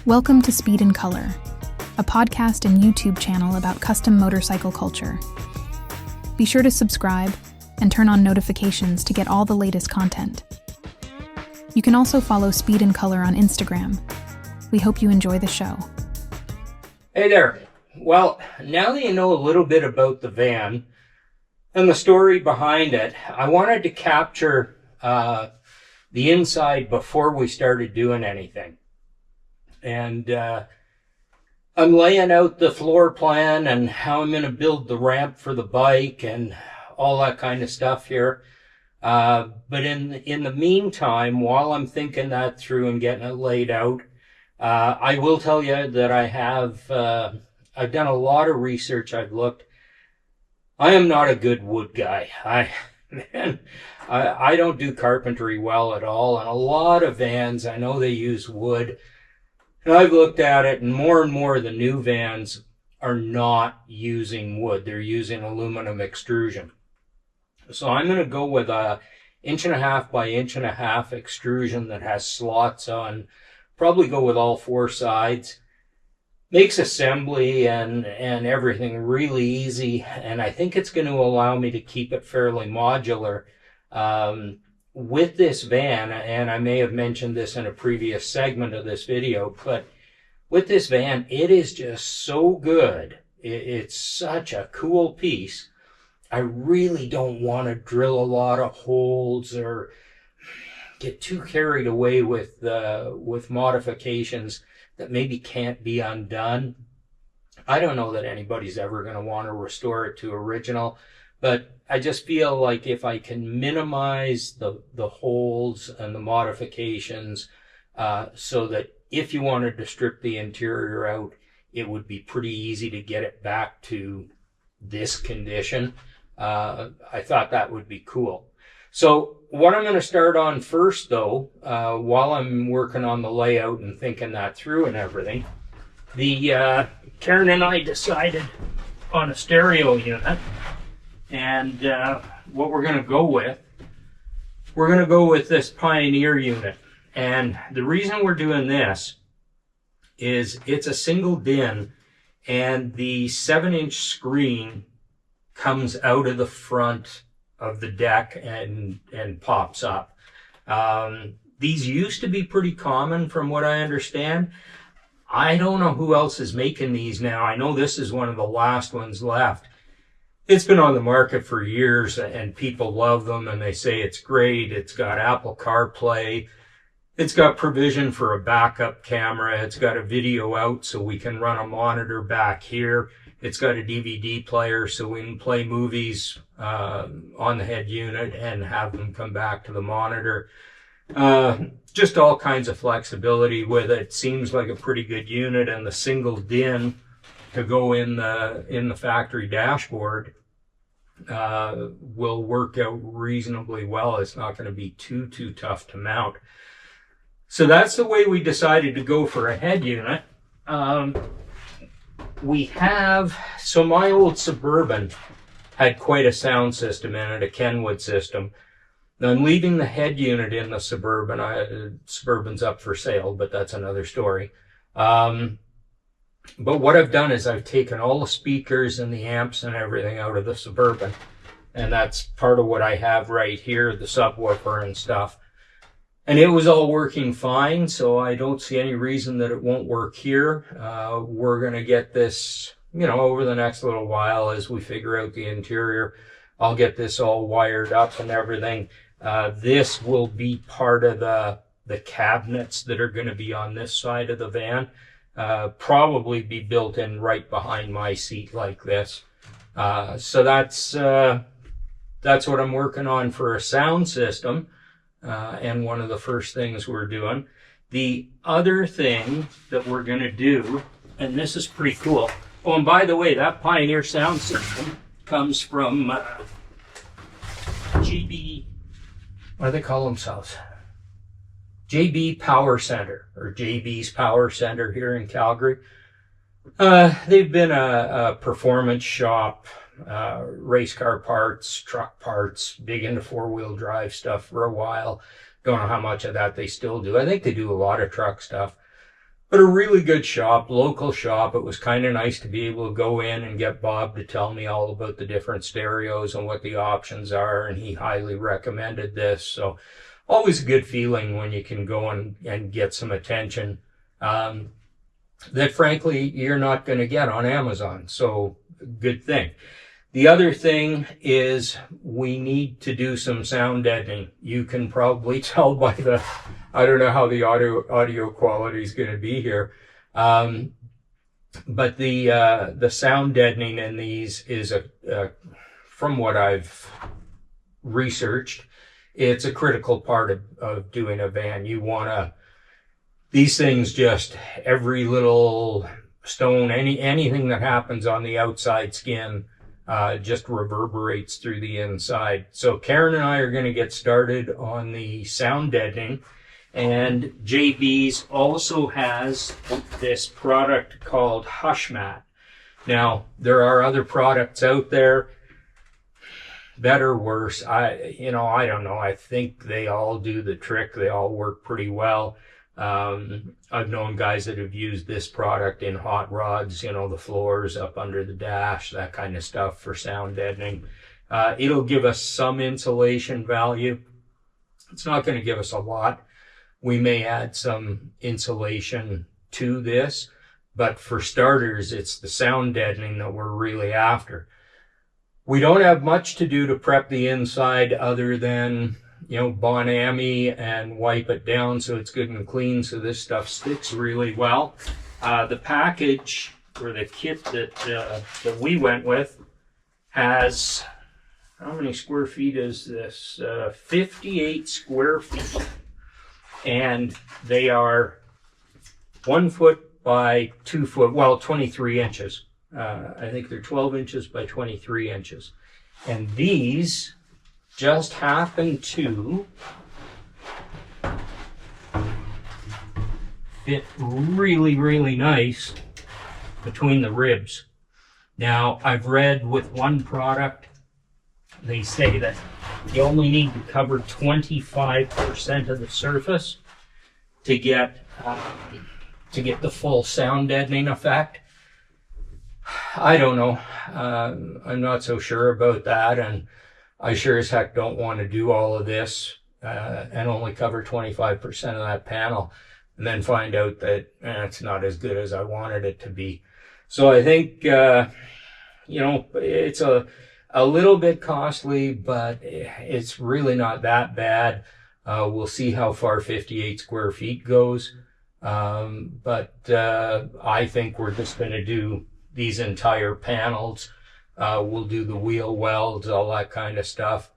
Welcome to Speed in Color, a podcast and YouTube channel about custom motorcycle culture. Be sure to subscribe and turn on notifications to get all the latest content. You can also follow Speed in Color on Instagram. We hope you enjoy the show. Hey there. Well, now that you know a little bit about the van and the story behind it, I wanted to capture the inside before we started doing anything. And I'm laying out the floor plan and how I'm going to build the ramp for the bike and all that kind of stuff here. But in the meantime, while I'm thinking that through and getting it laid out, I will tell you that I've done a lot of research. I've looked. I am not a good wood guy. I don't do carpentry well at all. And a lot of vans, I know they use wood. And I've looked at it, and more of the new vans are not using wood. They're using aluminum extrusion. So I'm going to go with a 1.5 by 1.5 extrusion that has slots on. Probably go with all 4 sides. Makes assembly and everything really easy, and I think it's going to allow me to keep it fairly modular. With this van, and I may have mentioned this in a previous segment of this video, but with this van, it is just so good. It's such a cool piece. I really don't want to drill a lot of holes or get too carried away with modifications that maybe can't be undone. I don't know that anybody's ever going to want to restore it to original, but I just feel like if I can minimize the holes and the modifications so that if you wanted to strip the interior out, it would be pretty easy to get it back to this condition. I thought that would be cool. So what I'm going to start on first, though, while I'm working on the layout and thinking that through and everything, Karen and I decided on a stereo unit, and what we're going to go with this Pioneer unit. And the reason we're doing this is it's a single din, and the 7-inch screen comes out of the front of the deck and pops up. These used to be pretty common from what I understand. I don't know who else is making these now. I know this is one of the last ones left. It's been on the market for years and people love them and they say it's great. It's got Apple CarPlay. It's got provision for a backup camera. It's got a video out so we can run a monitor back here. It's got a DVD player so we can play movies on the head unit and have them come back to the monitor. Just all kinds of flexibility with it. Seems like a pretty good unit, and the single din to go in the factory dashboard will work out reasonably well. It's not going to be too tough to mount. So that's the way we decided to go for a head unit. So my old Suburban had quite a sound system in it, a Kenwood system. Now I'm leaving the head unit in the Suburban. Suburban's up for sale, but that's another story. But what I've done is I've taken all the speakers and the amps and everything out of the Suburban. And that's part of what I have right here, the subwoofer and stuff. And it was all working fine, so I don't see any reason that it won't work here. We're going to get this, over the next little while as we figure out the interior. I'll get this all wired up and everything. This will be part of the cabinets that are going to be on this side of the van. Probably be built in right behind my seat like this. So that's what I'm working on for a sound system. And one of the first things we're doing. The other thing that we're going to do, and this is pretty cool. Oh, and by the way, that Pioneer sound system comes from GB, what do they call themselves? JB Power Center, or JB's Power Center here in Calgary. They've been a performance shop, race car parts, truck parts, big into 4-wheel drive stuff for a while. Don't know how much of that they still do. I think they do a lot of truck stuff. But a really good shop, local shop. It was kind of nice to be able to go in and get Bob to tell me all about the different stereos and what the options are, and he highly recommended this. So always a good feeling when you can go and get some attention that frankly you're not going to get on Amazon. So good thing. The other thing is we need to do some sound deadening. You can probably tell by I don't know how the audio quality is going to be here. But the sound deadening in these is from what I've researched, it's a critical part of doing a van. You want these things, just every little stone, anything that happens on the outside skin, just reverberates through the inside. So Karen and I are going to get started on the sound deadening. And JB's also has this product called Hushmat. Now, there are other products out there, better or worse. I don't know. I think they all do the trick. They all work pretty well. I've known guys that have used this product in hot rods, the floors up under the dash, that kind of stuff for sound deadening. It'll give us some insulation value. It's not going to give us a lot. We may add some insulation to this, but for starters, it's the sound deadening that we're really after. We don't have much to do to prep the inside other than, Bon-Ami and wipe it down so it's good and clean, so this stuff sticks really well. The package, or the kit that we went with, has, how many square feet is this? 58 square feet. And they are 1 foot by 2 foot, well, 23 inches. I think they're 12 inches by 23 inches. And these just happen to fit really, really nice between the ribs. Now, I've read with one product, they say that you only need to cover 25% of the surface to get the full sound deadening effect. I don't know. I'm not so sure about that, and I sure as heck don't want to do all of this and only cover 25% of that panel and then find out that it's not as good as I wanted it to be. So I think, it's a little bit costly, but it's really not that bad. We'll see how far 58 square feet goes. But I think we're just going to do these entire panels. We'll do the wheel welds, all that kind of stuff.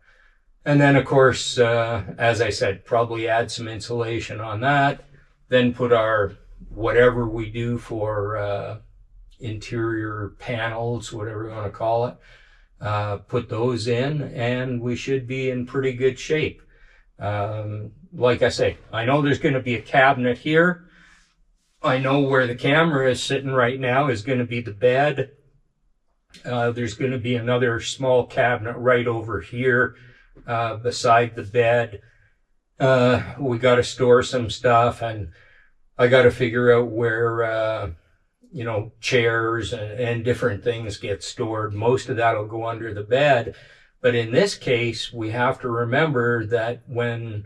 And then, of course, as I said, probably add some insulation on that. Then put our, whatever we do for interior panels, whatever you want to call it, put those in, and we should be in pretty good shape. Like I say, I know there's going to be a cabinet here. I know where the camera is sitting right now is going to be the bed. There's going to be another small cabinet right over here beside the bed. We got to store some stuff, and I got to figure out where chairs and different things get stored. Most of that will go under the bed. But in this case, we have to remember that when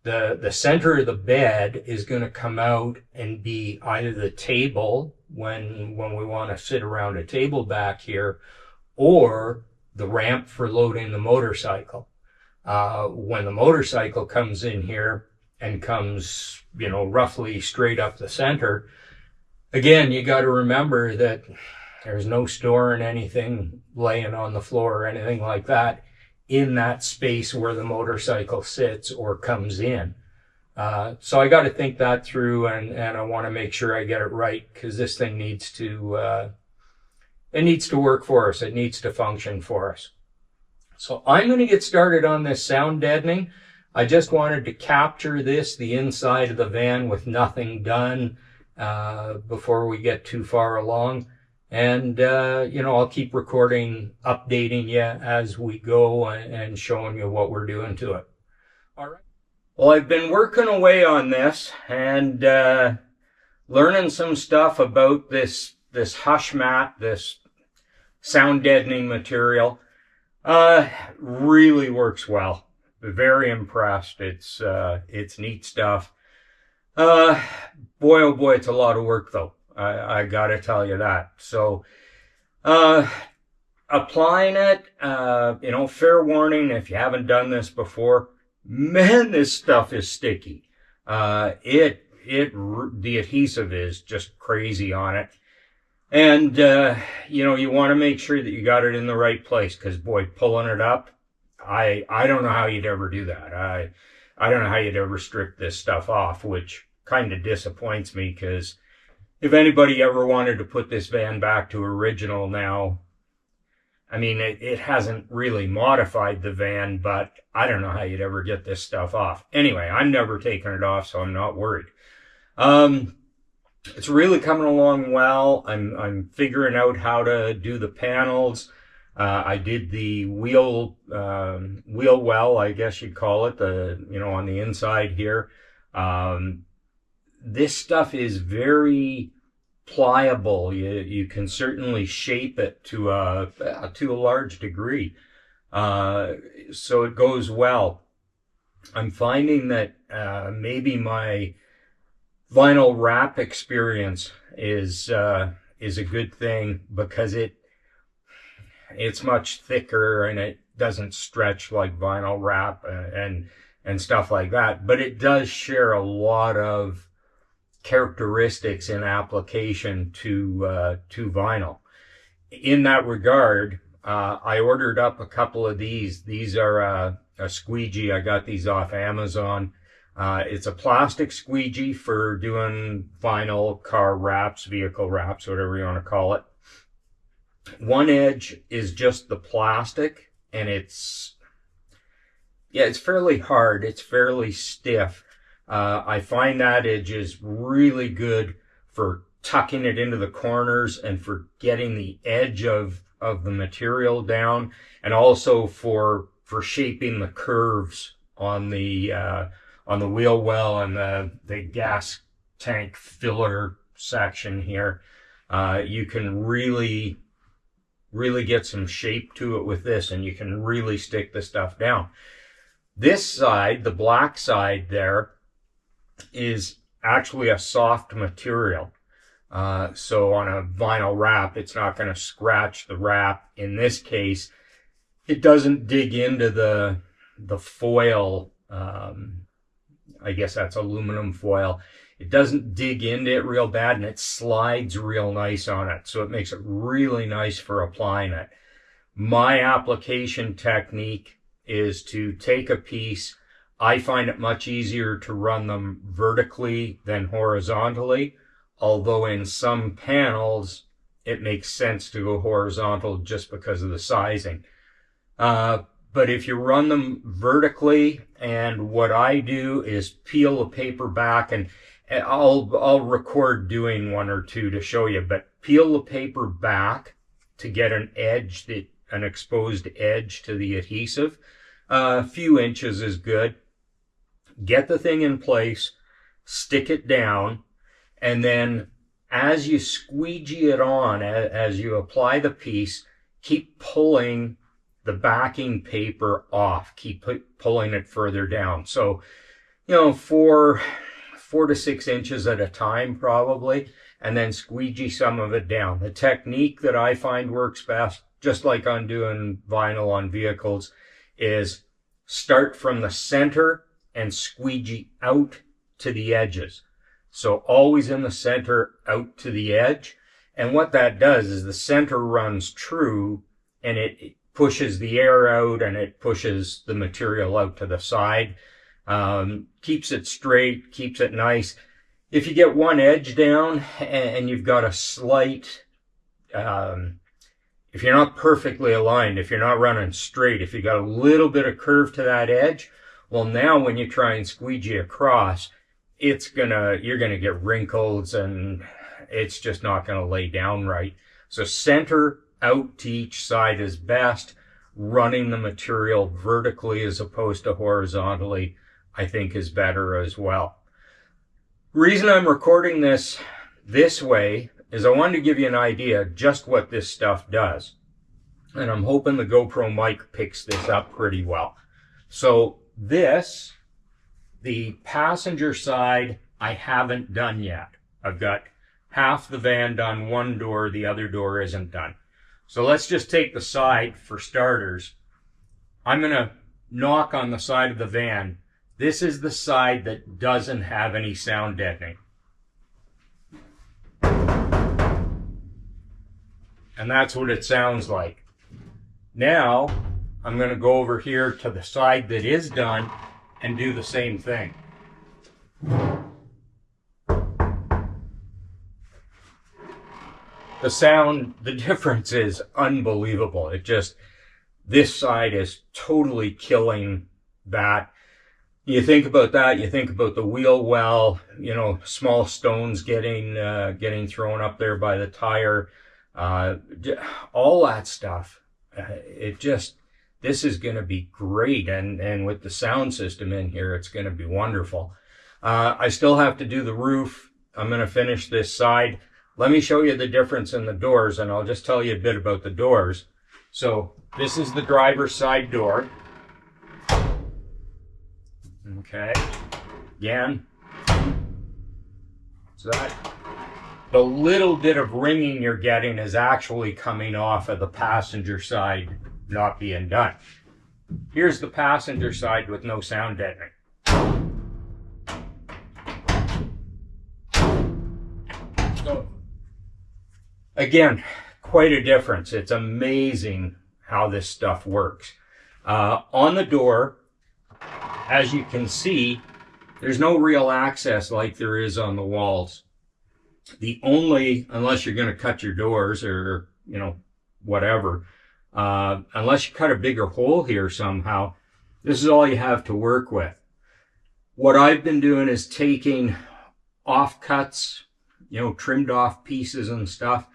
the center of the bed is going to come out and be either the table when we want to sit around a table back here, or the ramp for loading the motorcycle. When the motorcycle comes in here and comes, roughly straight up the center, again, you got to remember that there's no storing anything laying on the floor or anything like that in that space where the motorcycle sits or comes in. So I got to think that through, and I want to make sure I get it right, because this thing needs to, it needs to work for us. It needs to function for us. So I'm going to get started on this sound deadening. I just wanted to capture the inside of the van with nothing done before we get too far along. And, I'll keep recording, updating you as we go and showing you what we're doing to it. All right. Well, I've been working away on this, and learning some stuff about this hush mat, this sound deadening material. Really works well. Very impressed. It's neat stuff. Boy, oh boy, it's a lot of work though. I gotta tell you that. So, applying it, fair warning, if you haven't done this before, man, this stuff is sticky. The adhesive is just crazy on it. And, you want to make sure that you got it in the right place, because boy, pulling it up, I don't know how you'd ever do that. I don't know how you'd ever strip this stuff off, which kind of disappoints me, because if anybody ever wanted to put this van back to original now, I mean, it hasn't really modified the van, but I don't know how you'd ever get this stuff off. Anyway, I'm never taking it off, so I'm not worried. It's really coming along well. I'm figuring out how to do the panels. I did the wheel well, I guess you'd call it, on the inside here. This stuff is very pliable. You can certainly shape it to a large degree. So it goes well. I'm finding that maybe my vinyl wrap experience is a good thing, because it's much thicker and it doesn't stretch like vinyl wrap and stuff like that. But it does share a lot of characteristics in application to vinyl. In that regard, I ordered up a couple of these. These are a squeegee. I got these off Amazon. It's a plastic squeegee for doing vinyl car wraps, vehicle wraps, whatever you want to call it. One edge is just the plastic, and it's fairly hard. It's fairly stiff. I find that edge is really good for tucking it into the corners and for getting the edge of the material down, and also for shaping the curves on the wheel well and the gas tank filler section here. You can really get some shape to it with this, and you can really stick the stuff down. This side, the black side there, is actually a soft material. So on a vinyl wrap, it's not going to scratch the wrap. In this case, it doesn't dig into the foil. I guess that's aluminum foil. It doesn't dig into it real bad, and it slides real nice on it. So it makes it really nice for applying it. My application technique is to take a piece. I find it much easier to run them vertically than horizontally, although in some panels it makes sense to go horizontal just because of the sizing. But if you run them vertically, and what I do is peel the paper back, and I'll record doing one or two to show you, but peel the paper back to get an exposed edge to the adhesive. A few inches is good. Get the thing in place, stick it down, and then as you squeegee it on, as you apply the piece, keep pulling the backing paper off. Keep pulling it further down. So, 4 to 6 inches at a time probably, and then squeegee some of it down. The technique that I find works best, just like on doing vinyl on vehicles, is start from the center and squeegee out to the edges. So always in the center, out to the edge. And what that does is the center runs true, and it pushes the air out, and it pushes the material out to the side. Keeps it straight, keeps it nice. If you get one edge down and you've got a slight, if you're not perfectly aligned, if you're not running straight, if you got a little bit of curve to that edge, well, now when you try and squeegee across, you're gonna get wrinkles, and it's just not gonna lay down right. So center out to each side is best. Running the material vertically as opposed to horizontally, I think, is better as well. Reason I'm recording this this way is I wanted to give you an idea just what this stuff does. And I'm hoping the GoPro mic picks this up pretty well. So this, the passenger side, I haven't done yet. I've got half the van done, one door, the other door isn't done. So let's just take the side for starters. I'm going to knock on the side of the van. This is the side that doesn't have any sound deadening. And that's what it sounds like. Now, I'm going to go over here to the side that is done and do the same thing. The sound, the difference is unbelievable. It just, this side is totally killing that. You think about that, you think about the wheel well, you know, small stones getting thrown up there by the tire, all that stuff. It just, this is going to be great. And with the sound system in here, it's going to be wonderful. I still have to do the roof. I'm going to finish this side. Let me show you the difference in the doors, and I'll just tell you a bit about the doors. So this is the driver's side door. Okay, again, so that the little bit of ringing you're getting is actually coming off of the passenger side not being done. Here's the passenger side with no sound deadening. So, again, quite a difference. It's amazing how this stuff works. On the door, as you can see, there's no real access like there is on the walls. The only, unless you're going to cut your doors or, you know, whatever, unless you cut a bigger hole here somehow, this is all you have to work with. What I've been doing is taking offcuts, you know, trimmed off pieces and stuff,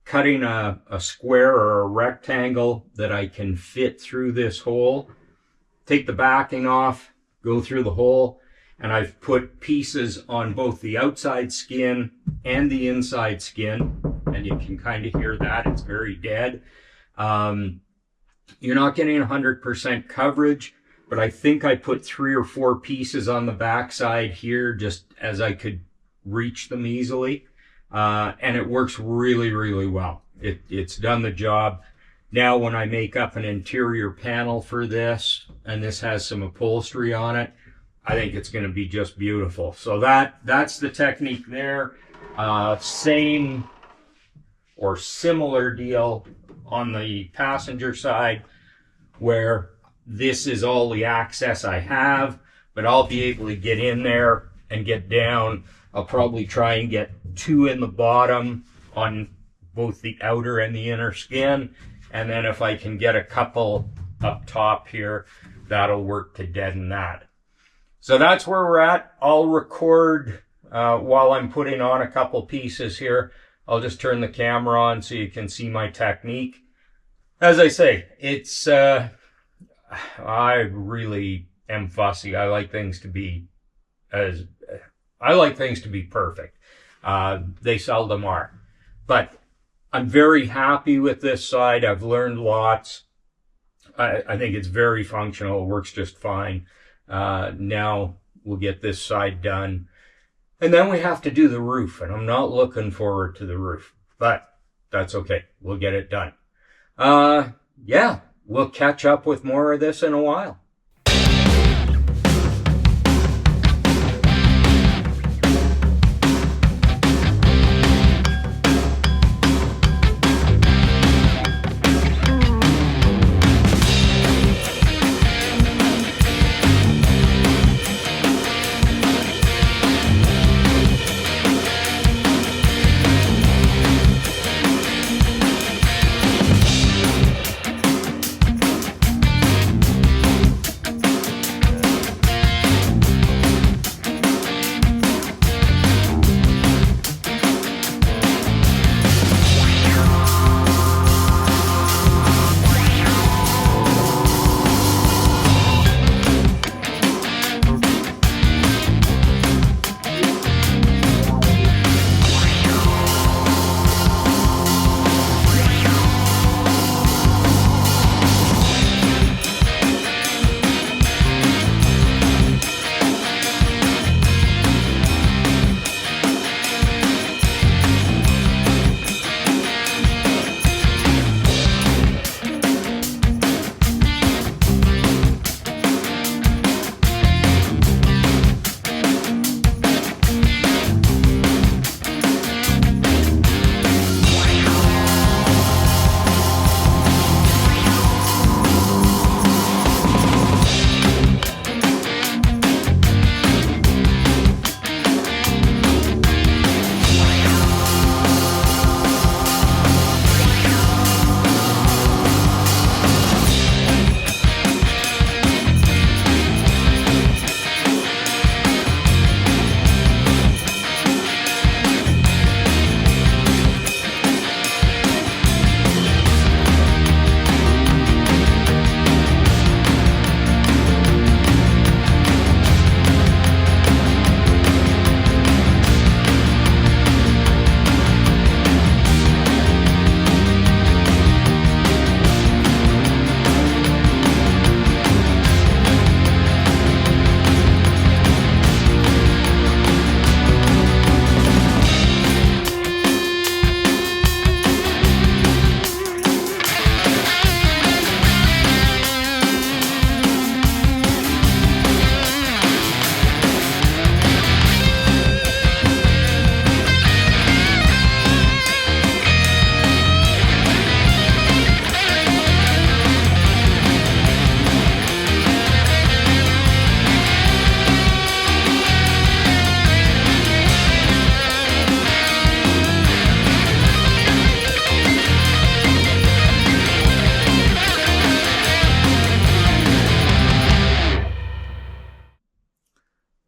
cutting a square or a rectangle that I can fit through this hole, take the backing off, go through the hole, and I've put pieces on both the outside skin and the inside skin, and you can kind of hear that. It's very dead. You're not getting 100% coverage, but I think I put 3 or 4 pieces on the backside here just as I could reach them easily, and it works really, really well. It's done the job. Now when I make up an interior panel for this, and this has some upholstery on it, I think it's going to be just beautiful. So that's the technique there. Same or similar deal on the passenger side, where this is all the access I have, but I'll be able to get in there and get down. I'll probably try and get 2 in the bottom on both the outer and the inner skin. And then if I can get a couple up top here, that'll work to deaden that. So that's where we're at. I'll record while I'm putting on a couple pieces here. I'll just turn the camera on so you can see my technique. As I say, it's, I really am fussy. I like things to be perfect. They seldom are. But I'm very happy with this side. I've learned lots. I think it's very functional. It works just fine. Now we'll get this side done. And then we have to do the roof. And I'm not looking forward to the roof. But that's okay. We'll get it done. Yeah, we'll catch up with more of this in a while.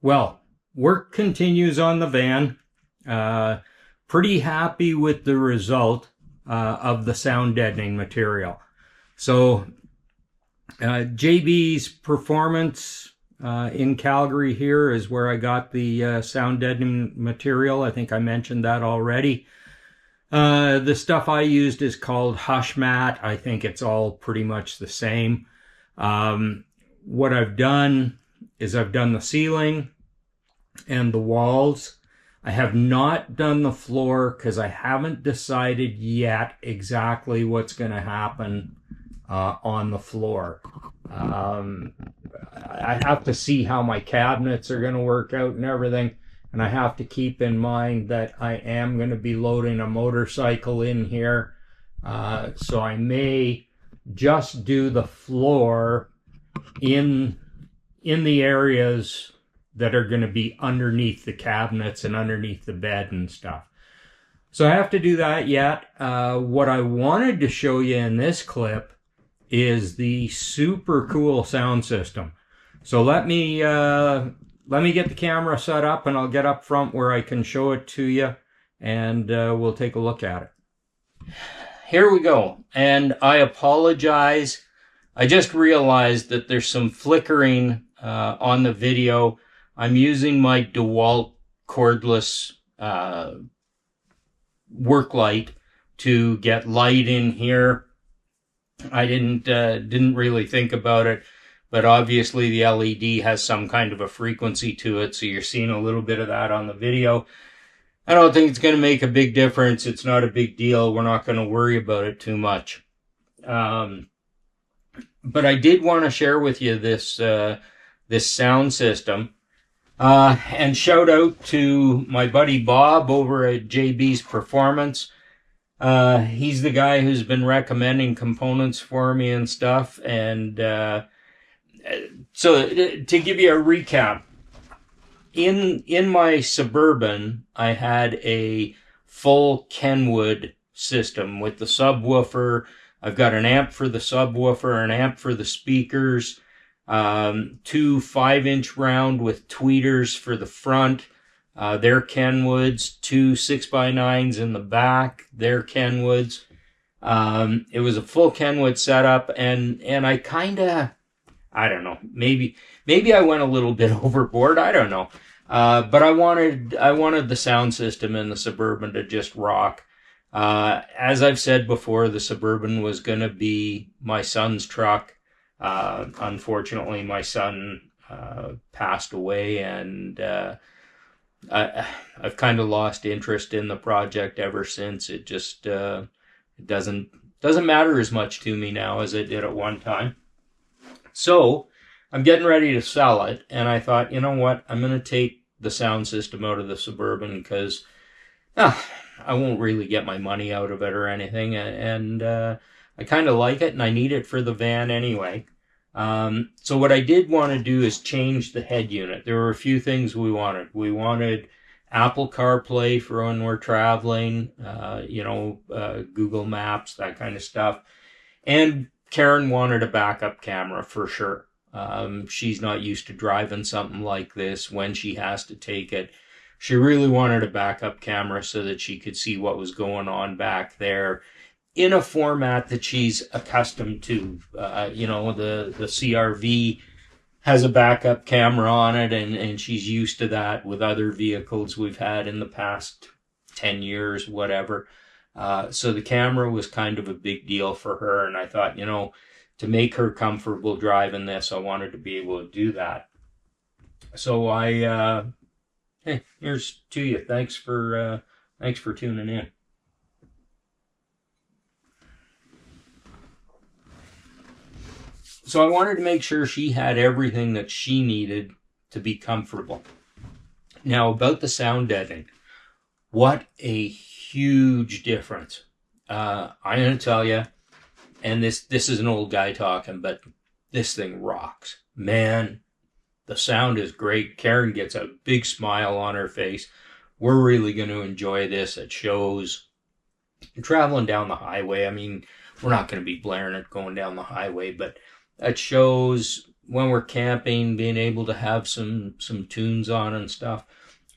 Well, work continues on the van. Pretty happy with the result of the sound deadening material. So JB's Performance in Calgary here is where I got the sound deadening material. I think I mentioned that already. The stuff I used is called Hush Mat. I think it's all pretty much the same. What I've done is I've done the ceiling and the walls. I have not done the floor because I haven't decided yet exactly what's going to happen on the floor. I have to see how my cabinets are going to work out and everything. And I have to keep in mind that I am going to be loading a motorcycle in here. So I may just do the floor in the areas that are going to be underneath the cabinets and underneath the bed and stuff. So I have to do that yet. What I wanted to show you in this clip is the super cool sound system. So let me get the camera set up and I'll get up front where I can show it to you, and we'll take a look at it. Here we go. And I apologize. I just realized that there's some flickering on the video. I'm using my DeWalt cordless work light to get light in here. I didn't really think about it, but obviously the LED has some kind of a frequency to it, so you're seeing a little bit of that on the video. I don't think it's going to make a big difference. It's not a big deal. We're not going to worry about it too much. But I did want to share with you this sound system. And shout out to my buddy Bob over at JB's Performance. He's the guy who's been recommending components for me and stuff. And so to give you a recap, in my Suburban, I had a full Kenwood system with the subwoofer. I've got an amp for the subwoofer, an amp for the speakers, 2 5-inch round with tweeters for the front. They're Kenwoods. 2 6x9s in the back. They're Kenwoods. It was a full Kenwood setup, and I kind of, I don't know, maybe I went a little bit overboard. I don't know. But I wanted the sound system in the Suburban to just rock. As I've said before, the Suburban was going to be my son's truck. Unfortunately, my son passed away, and I've kind of lost interest in the project ever since. It just it doesn't matter as much to me now as it did at one time. So I'm getting ready to sell it, and I thought, you know what, I'm going to take the sound system out of the Suburban because I won't really get my money out of it or anything, and I kind of like it, and I need it for the van anyway. So what I did want to do is change the head unit. There were a few things we wanted. We wanted Apple CarPlay for when we're traveling, Google Maps, that kind of stuff. And Karen wanted a backup camera for sure. She's not used to driving something like this when she has to take it. She really wanted a backup camera so that she could see what was going on back there in a format that she's accustomed to. The CRV has a backup camera on it, and she's used to that with other vehicles we've had in the past 10 years, whatever. So the camera was kind of a big deal for her, and I thought, to make her comfortable driving this, I wanted to be able to do that. So hey, here's to you. Thanks for tuning in. So I wanted to make sure she had everything that she needed to be comfortable. Now, about the sound deadening, what a huge difference. I'm going to tell you, and this is an old guy talking, but this thing rocks. Man, the sound is great. Karen gets a big smile on her face. We're really going to enjoy this at shows. Traveling down the highway, I mean, we're not going to be blaring it going down the highway, but at shows, when we're camping, being able to have some tunes on and stuff.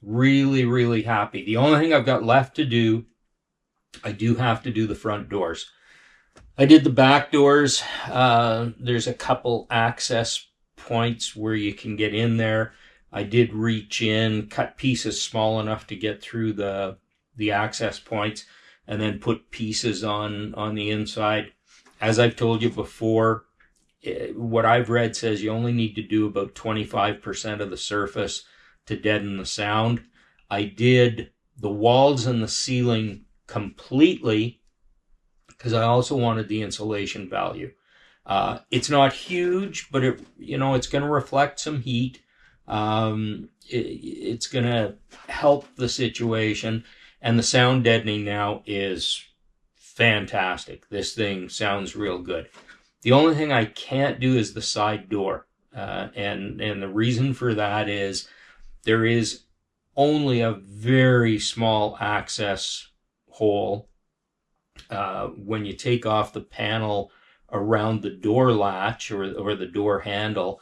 Really, really happy. The only thing I've got left to do, I do have to do the front doors. I did the back doors. There's a couple access points where you can get in there. I did reach in, cut pieces small enough to get through the access points, and then put pieces on the inside. As I've told you before, what I've read says you only need to do about 25% of the surface to deaden the sound. I did the walls and the ceiling completely because I also wanted the insulation value. It's not huge, but it's going to reflect some heat. It's going to help the situation, and the sound deadening now is fantastic. This thing sounds real good. The only thing I can't do is the side door. And the reason for that is there is only a very small access hole. When you take off the panel around the door latch or the door handle,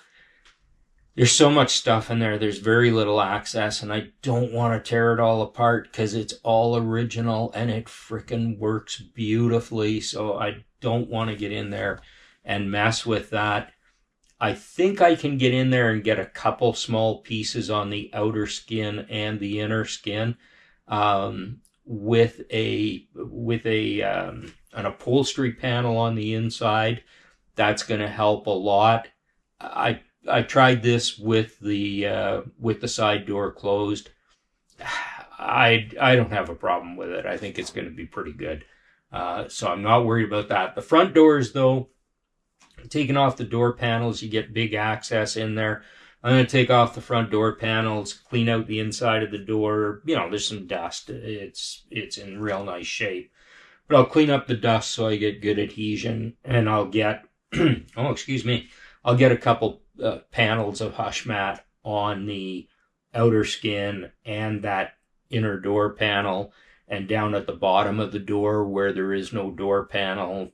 there's so much stuff in there. There's very little access, and I don't want to tear it all apart because it's all original and it frickin' works beautifully. So I don't want to get in there and mess with that. I think I can get in there and get a couple small pieces on the outer skin and the inner skin with an upholstery panel on the inside. That's going to help a lot. I tried this with the side door closed. I don't have a problem with it. I think it's going to be pretty good. So I'm not worried about that. The front doors, though, taking off the door panels, you get big access in there. I'm going to take off the front door panels, clean out the inside of the door. there's some dust. It's in real nice shape. But I'll clean up the dust so I get good adhesion, and I'll get, I'll get a couple panels of hush mat on the outer skin and that inner door panel, and down at the bottom of the door where there is no door panel,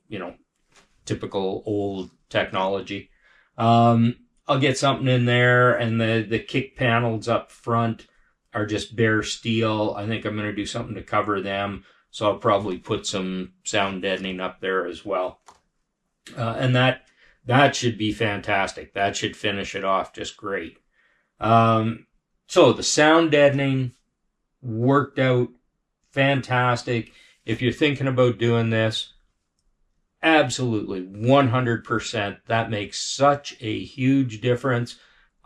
typical old technology. I'll get something in there, and the kick panels up front are just bare steel. I think I'm going to do something to cover them, so I'll probably put some sound deadening up there as well. And that should be fantastic. That should finish it off just great. So the sound deadening worked out fantastic. If you're thinking about doing this, absolutely, 100%. That makes such a huge difference.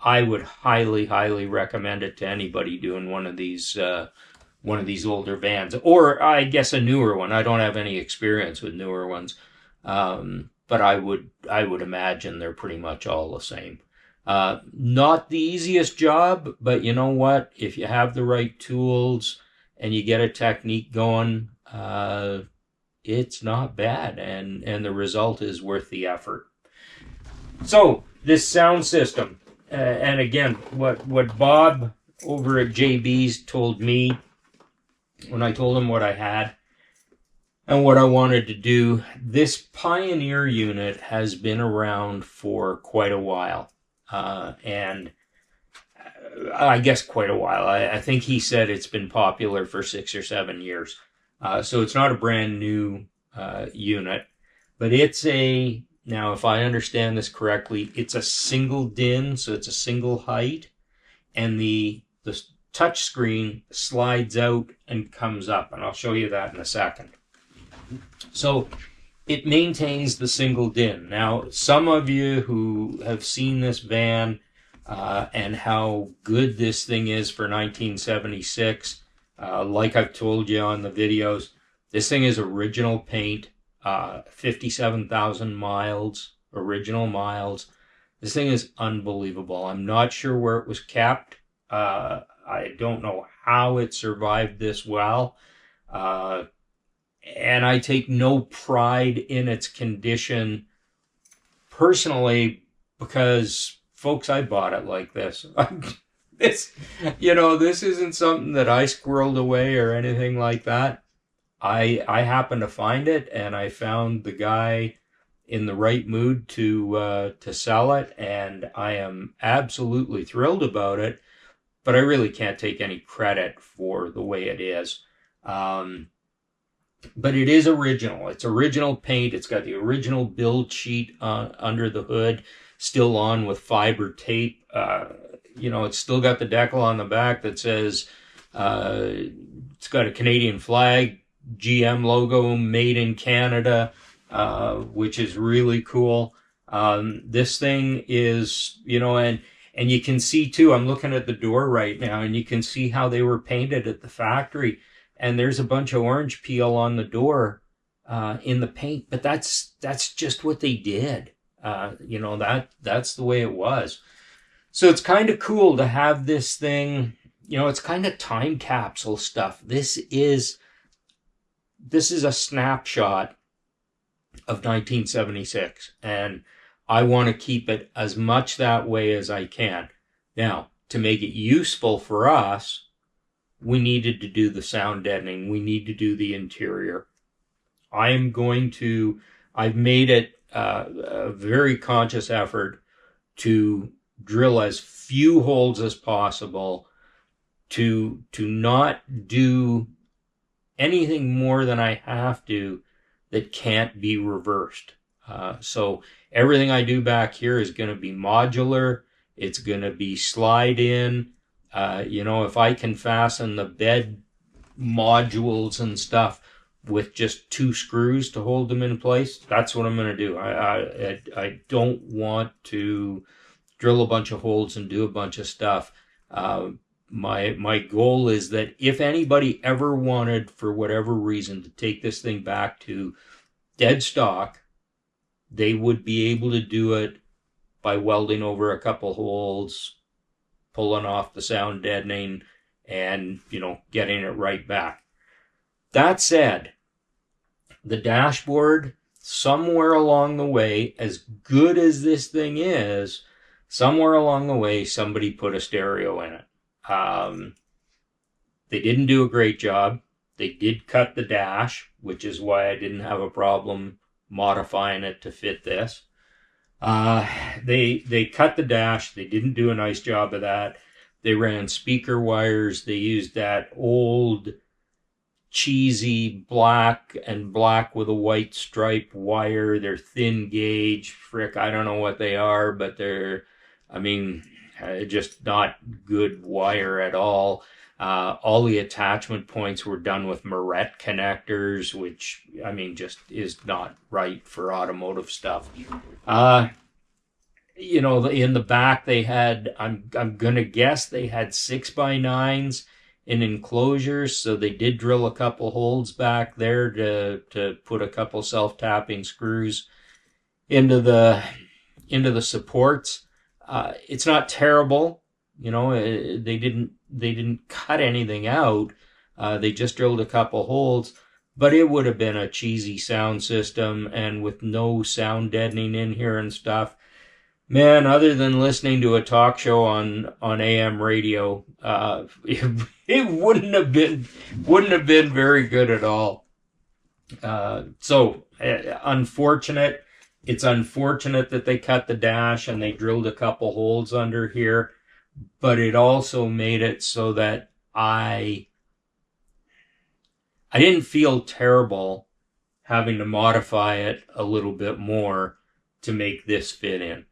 I would highly, highly recommend it to anybody doing one of these older vans, or I guess a newer one. I don't have any experience with newer ones, but I would imagine they're pretty much all the same. Not the easiest job, but you know what? If you have the right tools and you get a technique going, it's not bad, and the result is worth the effort. So this sound system, and again, what Bob over at JB's told me when I told him what I had and what I wanted to do, this Pioneer unit has been around for quite a while, and I guess quite a while. I think he said it's been popular for 6 or 7 years. So it's not a brand new unit, but now if I understand this correctly, it's a single din, so it's a single height, and the touch screen slides out and comes up, and I'll show you that in a second. So it maintains the single din. Now, some of you who have seen this van and how good this thing is for 1976, like I've told you on the videos, this thing is original paint, 57,000 miles, original miles. This thing is unbelievable. I'm not sure where it was kept. I don't know how it survived this well. And I take no pride in its condition personally because, folks, I bought it like this. This isn't something that I squirreled away or anything like that. I happened to find it, and I found the guy in the right mood to sell it, and I am absolutely thrilled about it. But I really can't take any credit for the way it is. But it is original. It's original paint. It's got the original build sheet under the hood, still on with fiber tape. It's still got the decal on the back that says it's got a Canadian flag, GM logo, made in Canada, which is really cool. This thing is, and you can see too, I'm looking at the door right now, and you can see how they were painted at the factory. And there's a bunch of orange peel on the door in the paint, but that's just what they did. That's the way it was. So it's kind of cool to have this thing. It's kind of time capsule stuff. This is a snapshot of 1976, and I want to keep it as much that way as I can. Now, to make it useful for us, we needed to do the sound deadening. We need to do the interior. I've made it a very conscious effort to drill as few holes as possible, to not do anything more than I have to that can't be reversed. So everything I do back here is going to be modular. It's going to be slide in. If I can fasten the bed modules and stuff with just 2 screws to hold them in place, that's what I'm going to do. I don't want to drill a bunch of holes and do a bunch of stuff. My goal is that if anybody ever wanted, for whatever reason, to take this thing back to dead stock, they would be able to do it by welding over a couple holes, pulling off the sound deadening, and, getting it right back. That said, the dashboard, somewhere along the way, as good as this thing is, somewhere along the way, somebody put a stereo in it. They didn't do a great job. They did cut the dash, which is why I didn't have a problem modifying it to fit this. They cut the dash. They didn't do a nice job of that. They ran speaker wires. They used that old cheesy black with a white stripe wire. They're thin gauge. Frick, I don't know what they are, but they're just not good wire at all. All the attachment points were done with Moret connectors, which, just is not right for automotive stuff. In the back they had, I'm going to guess they had 6x9s in enclosures, so they did drill a couple holes back there to put a couple self-tapping screws into the supports. It's not terrible. They didn't cut anything out. They just drilled a couple holes, but it would have been a cheesy sound system, and with no sound deadening in here and stuff. Man, other than listening to a talk show on AM radio, it wouldn't have been very good at all. Unfortunate. It's unfortunate that they cut the dash and they drilled a couple holes under here, but it also made it so that I didn't feel terrible having to modify it a little bit more to make this fit in.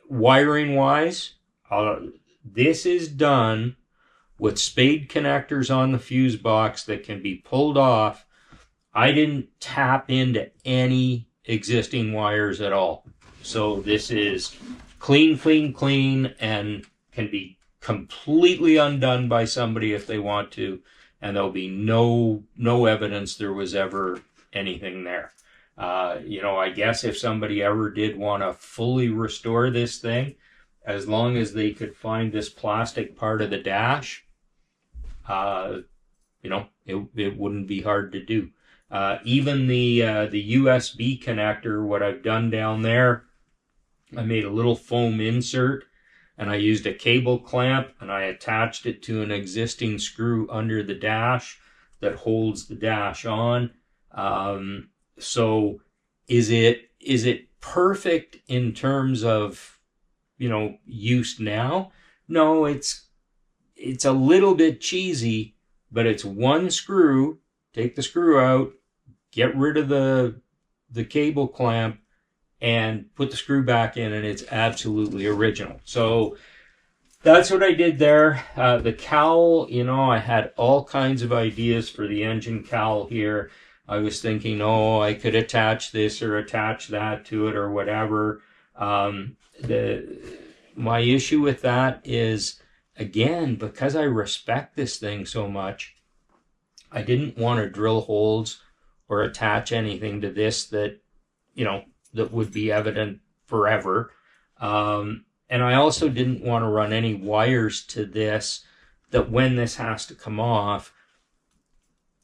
Wiring wise, this is done with spade connectors on the fuse box that can be pulled off. I didn't tap into any existing wires at all. So this is clean, and can be completely undone by somebody if they want to, and there'll be no evidence there was ever anything there. I guess if somebody ever did want to fully restore this thing, as long as they could find this plastic part of the dash, it wouldn't be hard to do. Even the USB connector, what I've done down there, I made a little foam insert and I used a cable clamp and I attached it to an existing screw under the dash that holds the dash on. So Is it perfect in terms of, use now? No, it's a little bit cheesy, but it's one screw. Take the screw out, get rid of the cable clamp, and put the screw back in, and it's absolutely original. So that's what I did there. The cowl, I had all kinds of ideas for the engine cowl here. I was thinking, I could attach this or attach that to it or whatever. My issue with that is, again, because I respect this thing so much, I didn't want to drill holes or attach anything to this that, that would be evident forever. And I also didn't want to run any wires to this that when this has to come off,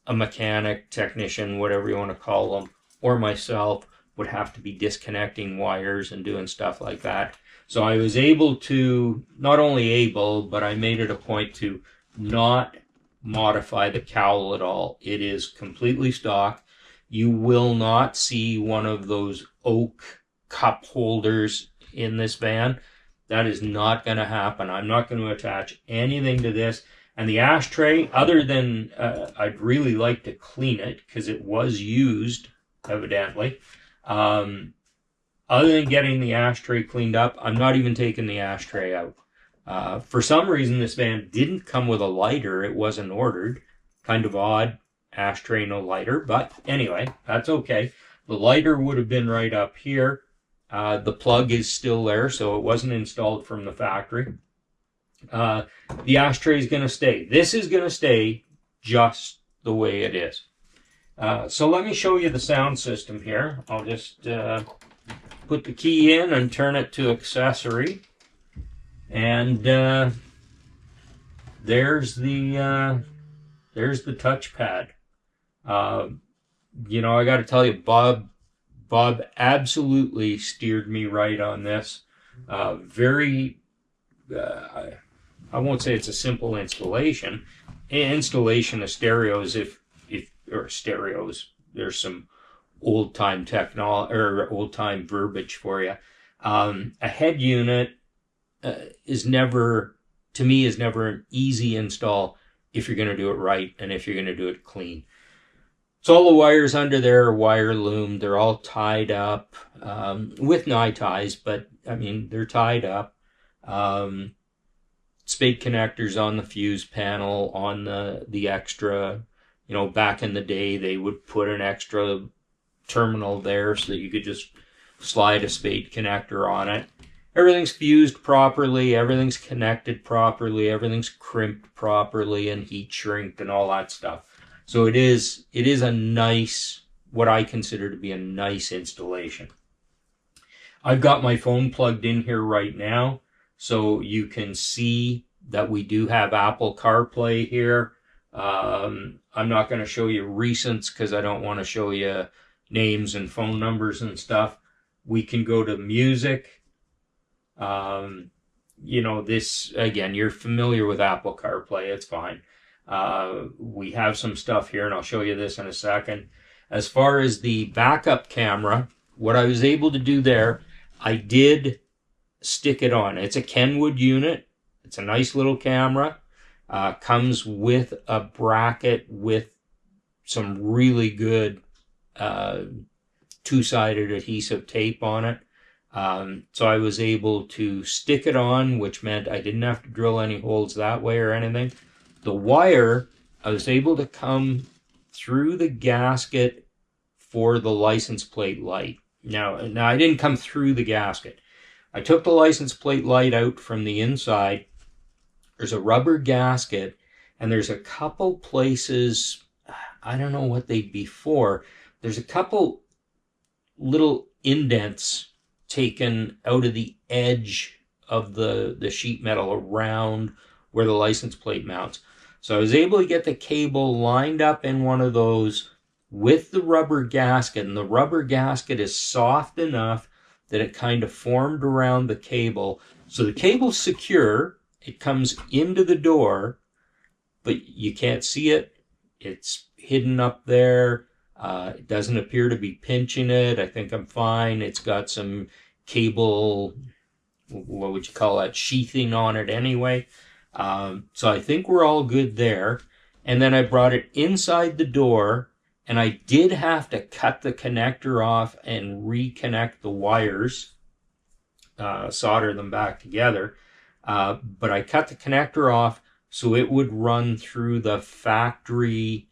a mechanic, technician, whatever you want to call them, or myself would have to be disconnecting wires and doing stuff like that. So I was able to, not only able, but I made it a point to not modify the cowl at all. It is completely stock. You will not see one of those oak cup holders in this van. That is not going to happen. I'm not going to attach anything to this. And the ashtray, other than I'd really like to clean it because it was used, evidently. Other than getting the ashtray cleaned up, I'm not even taking the ashtray out. For some reason, this van didn't come with a lighter. It wasn't ordered. Kind of odd. Ashtray, no lighter. But anyway, that's okay. The lighter would have been right up here. The plug is still there, so it wasn't installed from the factory. The ashtray is going to stay. This is going to stay just the way it is. So let me show you the sound system here. I'll just put the key in and turn it to accessory. And there's the touchpad. I got to tell you, Bob absolutely steered me right on this. I won't say it's a simple installation. Installation of stereos, or stereos, there's some old-time technology or old-time verbiage for you. A head unit is never an easy install if you're going to do it right and if you're going to do it clean. So all the wires under there are wire loomed. They're all tied up with nye ties, but I mean, they're tied up. Spade connectors on the fuse panel, on the extra. Back in the day, they would put an extra terminal there so that you could just slide a spade connector on it. Everything's fused properly, everything's connected properly, everything's crimped properly and heat shrinked and all that stuff. So it is a nice, what I consider to be a nice installation. I've got my phone plugged in here right now, so you can see that we do have Apple CarPlay here. I'm not going to show you recents because I don't want to show you names and phone numbers and stuff. We can go to music. This, again, you're familiar with Apple CarPlay. It's fine. We have some stuff here, and I'll show you this in a second. As far as the backup camera, what I was able to do there, I did stick it on. It's a Kenwood unit. It's a nice little camera. Comes with a bracket with some really good two-sided adhesive tape on it. So I was able to stick it on, which meant I didn't have to drill any holes that way or anything. The wire, I was able to come through the gasket for the license plate light. Now I didn't come through the gasket. I took the license plate light out from the inside. There's a rubber gasket, and there's a couple places, I don't know what they'd be for. There's a couple little indents taken out of the edge of the sheet metal around where the license plate mounts. So I was able to get the cable lined up in one of those with the rubber gasket, and the rubber gasket is soft enough that it kind of formed around the cable. So the cable's secure, it comes into the door, but you can't see it. It's hidden up there. It doesn't appear to be pinching it. I think I'm fine. It's got some cable, what would you call that, sheathing on it anyway. So I think we're all good there. And then I brought it inside the door, and I did have to cut the connector off and reconnect the wires, solder them back together. But I cut the connector off so it would run through the factory.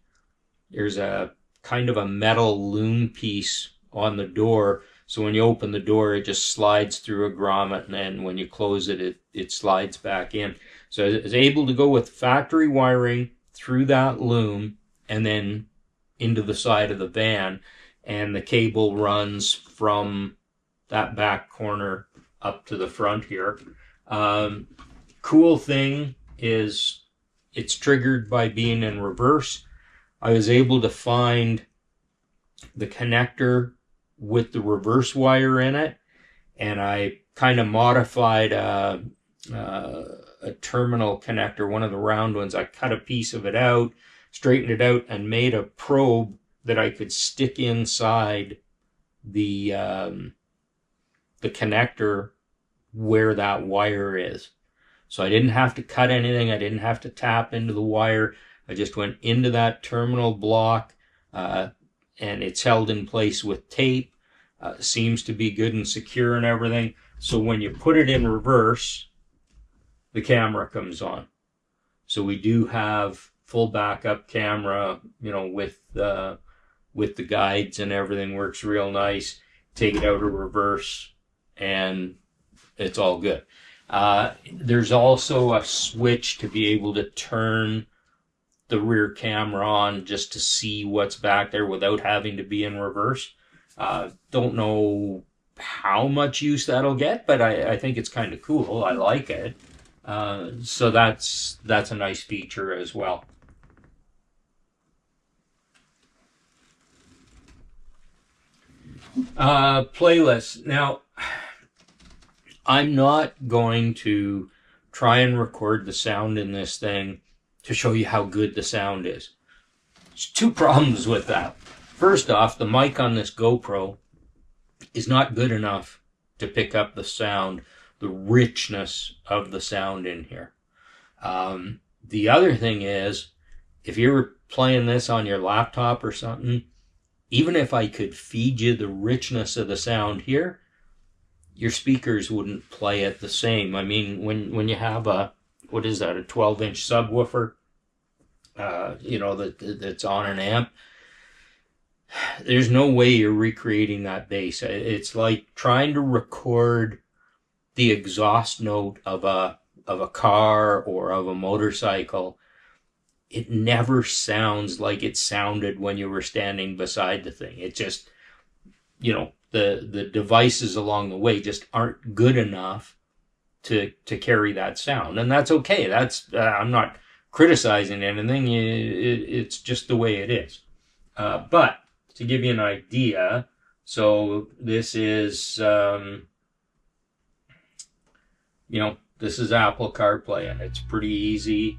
There's a kind of a metal loom piece on the door. So when you open the door, it just slides through a grommet, and then when you close it, it slides back in. So I was able to go with factory wiring through that loom and then into the side of the van, and the cable runs from that back corner up to the front here. Cool thing is it's triggered by being in reverse. I was able to find the connector with the reverse wire in it, and I kind of modified a terminal connector, one of the round ones. I cut a piece of it out, straightened it out, and made a probe that I could stick inside the connector where that wire is. So I didn't have to cut anything. I didn't have to tap into the wire. I just went into that terminal block, and it's held in place with tape. Seems to be good and secure and everything. So when you put it in reverse, the camera comes on. So we do have full backup camera, with the guides and everything. Works real nice. Take it out of reverse, and it's all good. There's also a switch to be able to turn the rear camera on just to see what's back there without having to be in reverse. Don't know how much use that'll get, but I think it's kind of cool. I like it. So that's a nice feature as well. Playlist. Now, I'm not going to try and record the sound in this thing to show you how good the sound is. There's two problems with that. First off, the mic on this GoPro is not good enough to pick up the sound, the richness of the sound in here. The other thing is, if you're playing this on your laptop or something, even if I could feed you the richness of the sound here, your speakers wouldn't play it the same. I mean, when you have a 12-inch subwoofer, that's on an amp, there's no way you're recreating that bass. It's like trying to record the exhaust note of a car or of a motorcycle. It never sounds like it sounded when you were standing beside the thing. It just, the devices along the way just aren't good enough to carry that sound. And that's okay. That's I'm not criticizing anything. It's just the way it is. But to give you an idea, so this is, this is Apple CarPlay, and it's pretty easy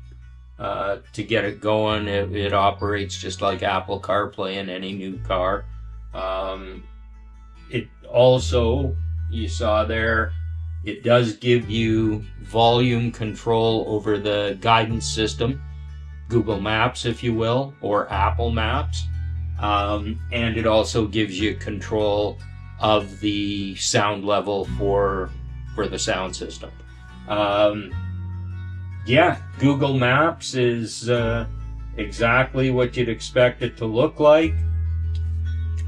to get it going. It operates just like Apple CarPlay in any new car. It also, you saw there, it does give you volume control over the guidance system, Google Maps, if you will, or Apple Maps. And it also gives you control of the sound level for the sound system. Google Maps is exactly what you'd expect it to look like.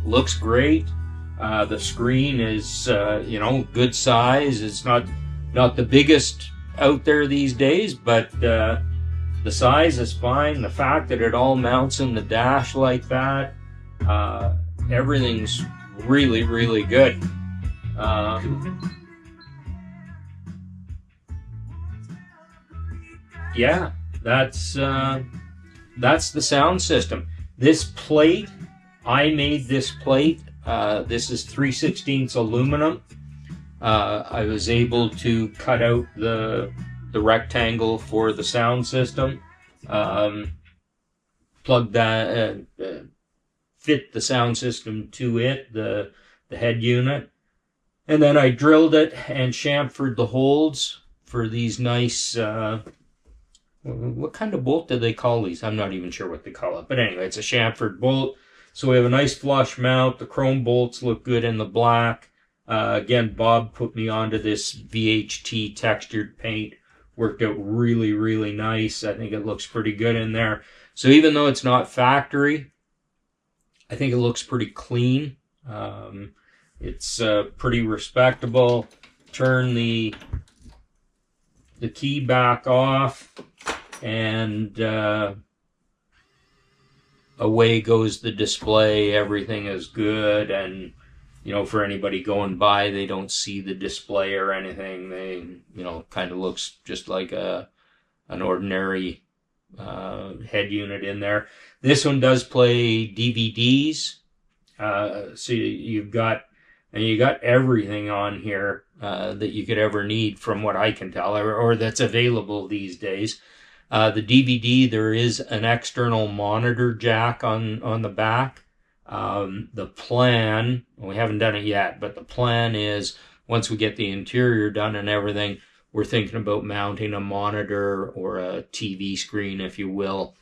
Looks great. The screen is, good size. It's not the biggest out there these days, but the size is fine. The fact that it all mounts in the dash like that, everything's really, really good. That's the sound system. This plate, I made this plate. This is 3/16 aluminum. I was able to cut out the rectangle for the sound system, plug that, fit the sound system to it, the head unit. And then I drilled it and chamfered the holes for these nice, what kind of bolt do they call these? I'm not even sure what they call it. But anyway, it's a chamfered bolt. So we have a nice flush mount. The chrome bolts look good in the black. Again, Bob put me onto this VHT textured paint. Worked out really, really nice. I think it looks pretty good in there. So even though it's not factory, I think it looks pretty clean. It's pretty respectable. Turn the key back off, and away goes the display. Everything is good, and for anybody going by, they don't see the display or anything. They, kind of looks just like an ordinary head unit in there. This one does play DVDs, so you got everything on here that you could ever need, from what I can tell, or that's available these days. The DVD, there is an external monitor jack on the back. The plan, we haven't done it yet, but the plan is, once we get the interior done and everything, we're thinking about mounting a monitor or a TV screen, if you will,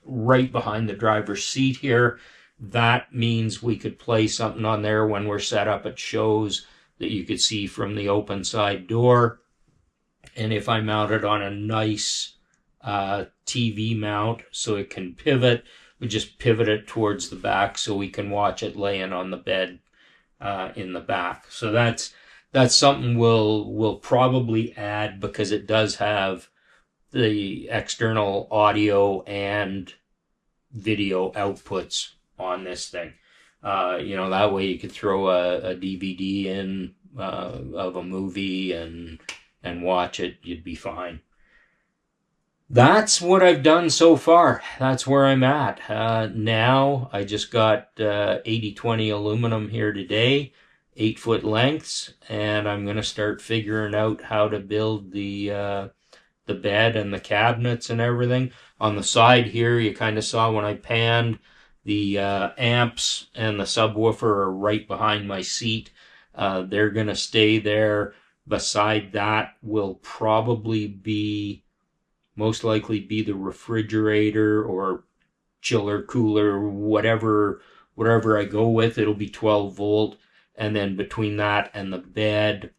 right behind the driver's seat here. That means we could play something on there when we're set up at shows that you could see from the open side door. And if I mount it on a nice TV mount so it can pivot, we just pivot it towards the back so we can watch it laying on the bed in the back. So that's something we'll probably add, because it does have the external audio and video outputs on this thing. That way you could throw a DVD in of a movie and watch it. You'd be fine. That's what I've done so far. That's where I'm at. Now I just got 80/20 aluminum here today, 8-foot lengths, and I'm going to start figuring out how to build the bed and the cabinets and everything. On the side here, you kind of saw when I panned, the amps and the subwoofer are right behind my seat. They're going to stay there. Beside that will probably most likely be the refrigerator or chiller, cooler, whatever I go with. It'll be 12 volt. And then between that and the bed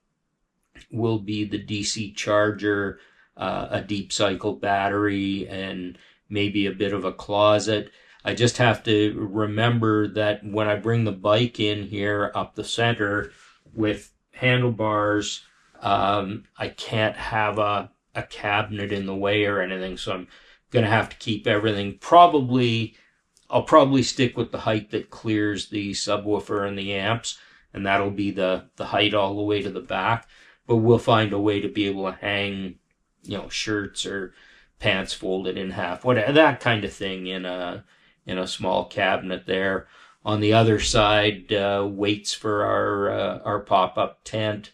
will be the DC charger, a deep cycle battery, and maybe a bit of a closet. I just have to remember that when I bring the bike in here up the center with handlebars, I can't have a cabinet in the way or anything, so I'm going to have to keep everything. I'll probably stick with the height that clears the subwoofer and the amps, and that'll be the height all the way to the back. But we'll find a way to be able to hang, shirts or pants folded in half, whatever, that kind of thing in a small cabinet there. On the other side, weights for our pop-up tent.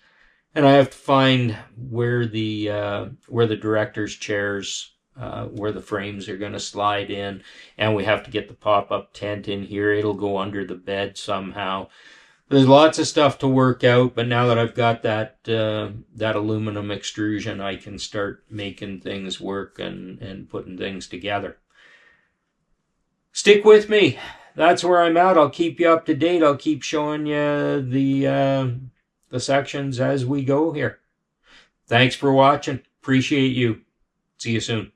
And I have to find where the director's chairs, where the frames are going to slide in, and we have to get the pop-up tent in here. It'll go under the bed somehow. There's lots of stuff to work out, but now that I've got that aluminum extrusion, I can start making things work and putting things together. Stick with me. That's where I'm at. I'll keep you up to date. I'll keep showing you the sections as we go here. Thanks for watching. Appreciate you. See you soon.